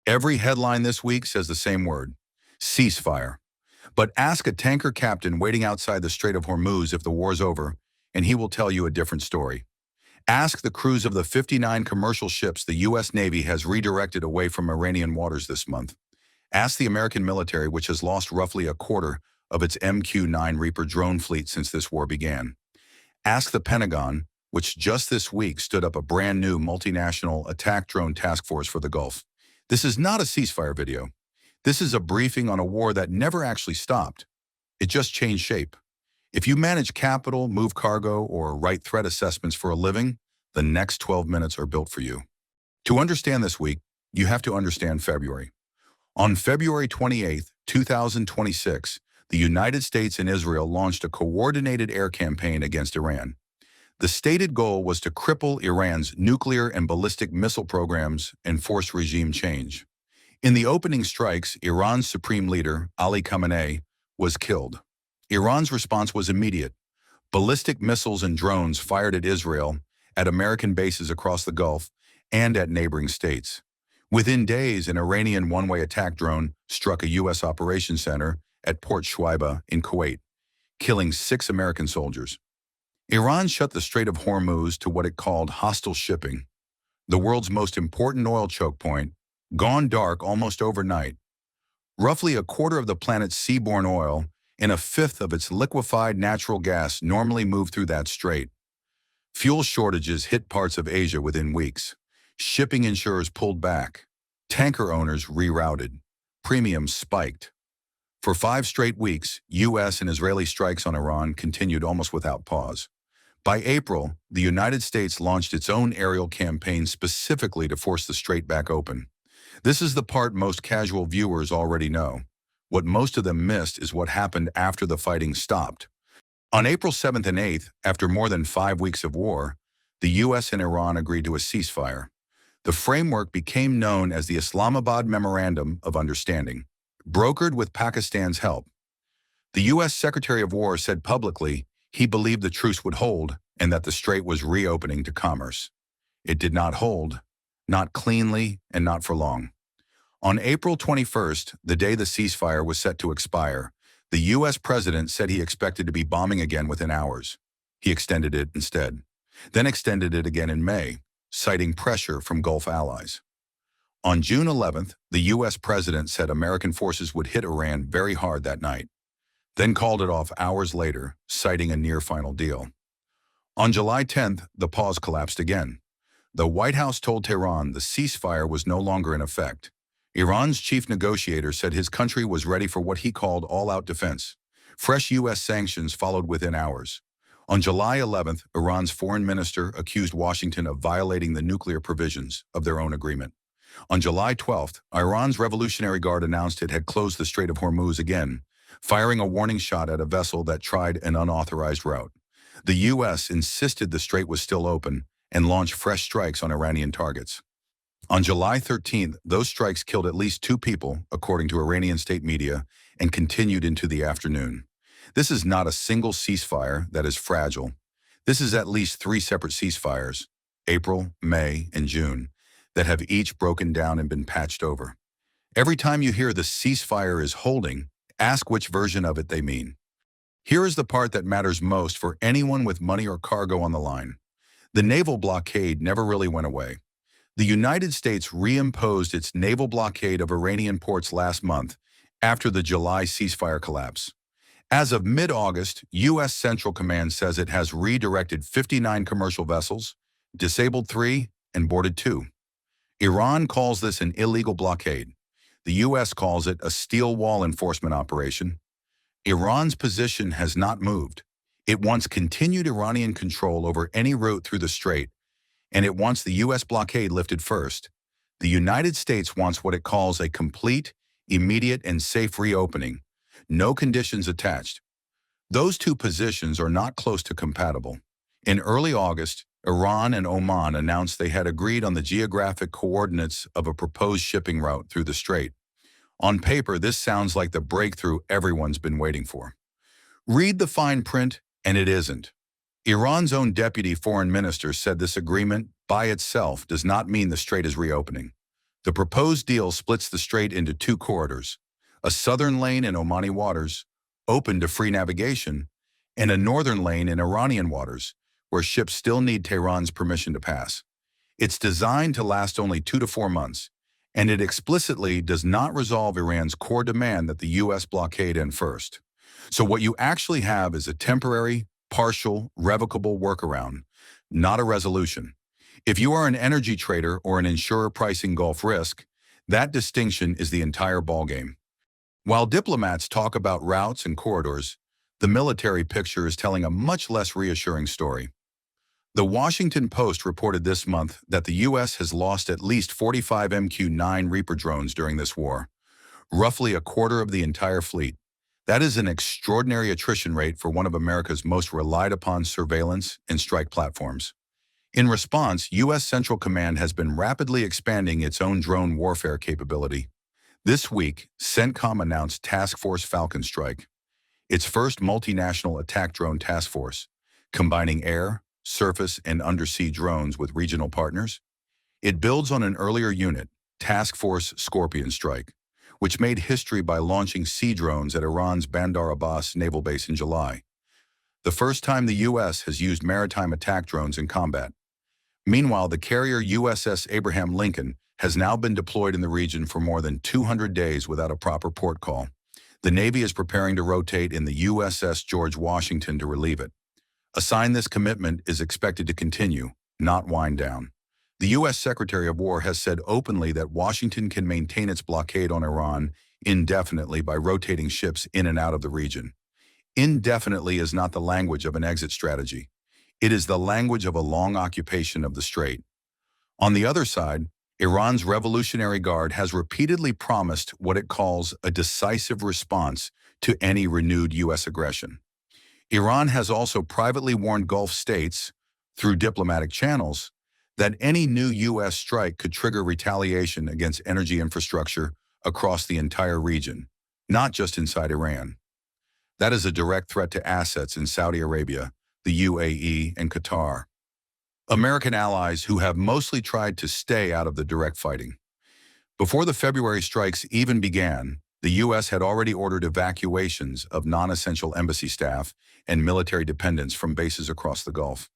Every headline this week says the same word: ceasefire. But ask a tanker captain waiting outside the Strait of Hormuz if the war's over, and he will tell you a different story. Ask the crews of the 59 commercial ships the U.S. Navy has redirected away from Iranian waters this month. Ask the American military, which has lost roughly a quarter of its MQ-9 Reaper drone fleet since this war began. Ask the Pentagon, which just this week stood up a brand new multinational attack drone task force for the Gulf. This is not a ceasefire video. This is a briefing on a war that never actually stopped. It just changed shape. If you manage capital, move cargo, or write threat assessments for a living, the next 12 minutes are built for you. To understand this week, you have to understand February. On February 28, 2026, the United States and Israel launched a coordinated air campaign against Iran. The stated goal was to cripple Iran's nuclear and ballistic missile programs and force regime change. In the opening strikes, Iran's supreme leader, Ali Khamenei, was killed. Iran's response was immediate. Ballistic missiles and drones fired at Israel, at American bases across the Gulf, and at neighboring states. Within days, an Iranian one-way attack drone struck a U.S. operations center at Port Shuaiba in Kuwait, killing 6 American soldiers. Iran shut the Strait of Hormuz to what it called hostile shipping, the world's most important oil choke point, gone dark almost overnight. Roughly a quarter of the planet's seaborne oil and a fifth of its liquefied natural gas normally move through that strait. Fuel shortages hit parts of Asia within weeks. Shipping insurers pulled back. Tanker owners rerouted. Premiums spiked. For 5 straight weeks, U.S. and Israeli strikes on Iran continued almost without pause. By April, the United States launched its own aerial campaign specifically to force the strait back open. This is the part most casual viewers already know. What most of them missed is what happened after the fighting stopped. On April 7th and 8th, after more than 5 weeks of war, the U.S. and Iran agreed to a ceasefire. The framework became known as the Islamabad Memorandum of Understanding, brokered with Pakistan's help. The U.S. Secretary of War said publicly he believed the truce would hold and that the strait was reopening to commerce. It did not hold, not cleanly and not for long. On April 21st, the day the ceasefire was set to expire, the U.S. president said he expected to be bombing again within hours. He extended it instead, then extended it again in May, citing pressure from Gulf allies. On June 11th, the U.S. president said American forces would hit Iran very hard that night, then called it off hours later, citing a near-final deal. On July 10th, the pause collapsed again. The White House told Tehran the ceasefire was no longer in effect. Iran's chief negotiator said his country was ready for what he called all-out defense. Fresh U.S. sanctions followed within hours. On July 11th, Iran's foreign minister accused Washington of violating the nuclear provisions of their own agreement. On July 12th, Iran's Revolutionary Guard announced it had closed the Strait of Hormuz again, firing a warning shot at a vessel that tried an unauthorized route. The U.S. insisted the strait was still open and launched fresh strikes on Iranian targets. On July 13th, those strikes killed at least 2 people, according to Iranian state media, and continued into the afternoon. This is not a single ceasefire that is fragile. This is at least 3 separate ceasefires, April, May, and June, that have each broken down and been patched over. Every time you hear the ceasefire is holding, ask which version of it they mean. Here is the part that matters most for anyone with money or cargo on the line. The naval blockade never really went away. The United States reimposed its naval blockade of Iranian ports last month after the July ceasefire collapse. As of mid-August, U.S. Central Command says it has redirected 59 commercial vessels, disabled 3, and boarded 2. Iran calls this an illegal blockade. The U.S. calls it a steel wall enforcement operation. Iran's position has not moved. It wants continued Iranian control over any route through the strait, and it wants the U.S. blockade lifted first. The United States wants what it calls a complete, immediate, and safe reopening. No conditions attached. Those 2 positions are not close to compatible. In early August, Iran and Oman announced they had agreed on the geographic coordinates of a proposed shipping route through the strait. On paper, this sounds like the breakthrough everyone's been waiting for. Read the fine print, and it isn't. Iran's own deputy foreign minister said this agreement, by itself, does not mean the strait is reopening. The proposed deal splits the strait into two corridors, a southern lane in Omani waters, open to free navigation, and a northern lane in Iranian waters, where ships still need Tehran's permission to pass. It's designed to last only 2 to 4 months, and it explicitly does not resolve Iran's core demand that the U.S. blockade end first. So what you actually have is a temporary, partial, revocable workaround, not a resolution. If you are an energy trader or an insurer pricing Gulf risk, that distinction is the entire ballgame. While diplomats talk about routes and corridors, the military picture is telling a much less reassuring story. The Washington Post reported this month that the U.S. has lost at least 45 MQ-9 Reaper drones during this war, roughly a quarter of the entire fleet. That is an extraordinary attrition rate for one of America's most relied upon surveillance and strike platforms. In response, U.S. Central Command has been rapidly expanding its own drone warfare capability. This week, CENTCOM announced Task Force Falcon Strike, its first multinational attack drone task force, combining air, surface, and undersea drones with regional partners. It builds on an earlier unit, Task Force Scorpion Strike, which made history by launching sea drones at Iran's Bandar Abbas naval base in July, the first time the U.S. has used maritime attack drones in combat. Meanwhile, the carrier USS Abraham Lincoln has now been deployed in the region for more than 200 days without a proper port call. The Navy is preparing to rotate in the USS George Washington to relieve it. A sign this commitment is expected to continue, not wind down. The U.S. Secretary of War has said openly that Washington can maintain its blockade on Iran indefinitely by rotating ships in and out of the region. Indefinitely is not the language of an exit strategy. It is the language of a long occupation of the strait. On the other side, Iran's Revolutionary Guard has repeatedly promised what it calls a decisive response to any renewed U.S. aggression. Iran has also privately warned Gulf states, through diplomatic channels, that any new U.S. strike could trigger retaliation against energy infrastructure across the entire region, not just inside Iran. That is a direct threat to assets in Saudi Arabia, the UAE, and Qatar, American allies who have mostly tried to stay out of the direct fighting. Before the February strikes even began, the U.S. had already ordered evacuations of non-essential embassy staff and military dependents from bases across the Gulf.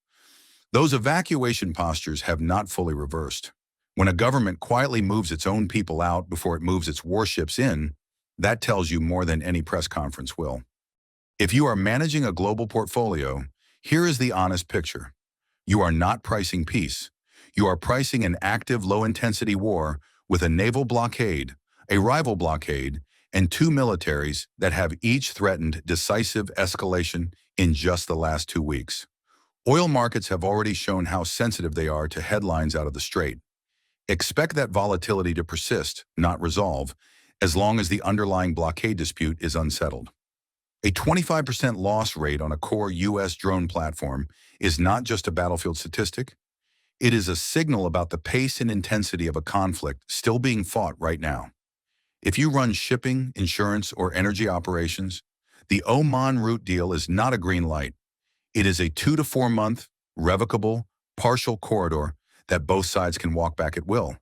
Those evacuation postures have not fully reversed. When a government quietly moves its own people out before it moves its warships in, that tells you more than any press conference will. If you are managing a global portfolio, here is the honest picture. You are not pricing peace. You are pricing an active, low-intensity war with a naval blockade, a rival blockade, and two militaries that have each threatened decisive escalation in just the last 2 weeks. Oil markets have already shown how sensitive they are to headlines out of the strait. Expect that volatility to persist, not resolve, as long as the underlying blockade dispute is unsettled. A 25% loss rate on a core U.S. drone platform is not just a battlefield statistic. It is a signal about the pace and intensity of a conflict still being fought right now. If you run shipping, insurance, or energy operations, the Oman route deal is not a green light. It is a 2 to 4 month, revocable, partial corridor that both sides can walk back at will.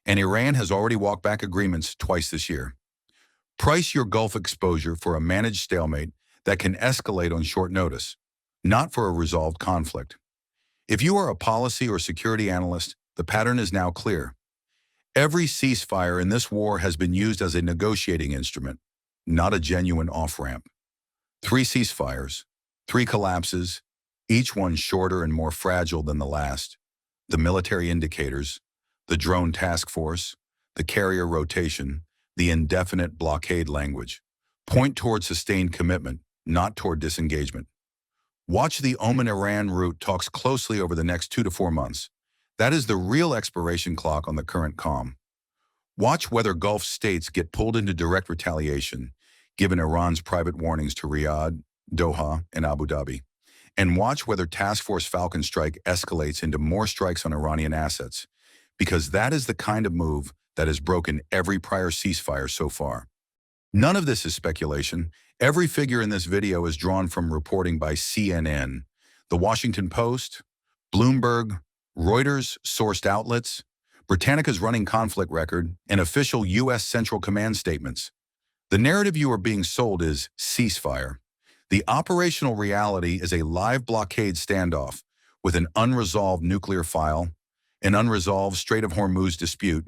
And Iran has already walked back agreements twice this year. Price your Gulf exposure for a managed stalemate that can escalate on short notice, not for a resolved conflict. If you are a policy or security analyst, the pattern is now clear. Every ceasefire in this war has been used as a negotiating instrument, not a genuine off-ramp. 3 ceasefires, 3 collapses, each one shorter and more fragile than the last. The military indicators, the drone task force, the carrier rotation, the indefinite blockade language, point toward sustained commitment, not toward disengagement. Watch the Oman-Iran route talks closely over the next 2 to 4 months. That is the real expiration clock on the current calm. Watch whether Gulf states get pulled into direct retaliation, given Iran's private warnings to Riyadh, Doha, and Abu Dhabi. And watch whether Task Force Falcon Strike escalates into more strikes on Iranian assets, because that is the kind of move that has broken every prior ceasefire so far. None of this is speculation. Every figure in this video is drawn from reporting by CNN, The Washington Post, Bloomberg, Reuters-sourced outlets, Britannica's running conflict record, and official U.S. Central Command statements. The narrative you are being sold is ceasefire. The operational reality is a live blockade standoff with an unresolved nuclear file, an unresolved Strait of Hormuz dispute,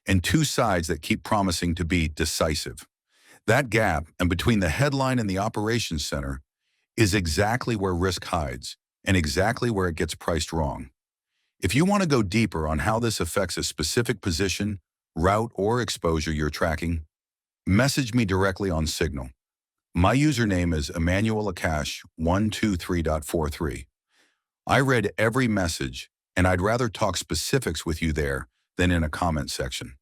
and two sides that keep promising to be decisive. That gap, and between the headline and the operations center, is exactly where risk hides and exactly where it gets priced wrong. If you want to go deeper on how this affects a specific position, route, or exposure you're tracking, message me directly on Signal. My username is EmmanuelAkash123.43. I read every message, and I'd rather talk specifics with you there than in a comment section.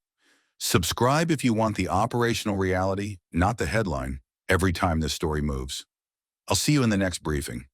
Subscribe if you want the operational reality, not the headline, every time this story moves. I'll see you in the next briefing.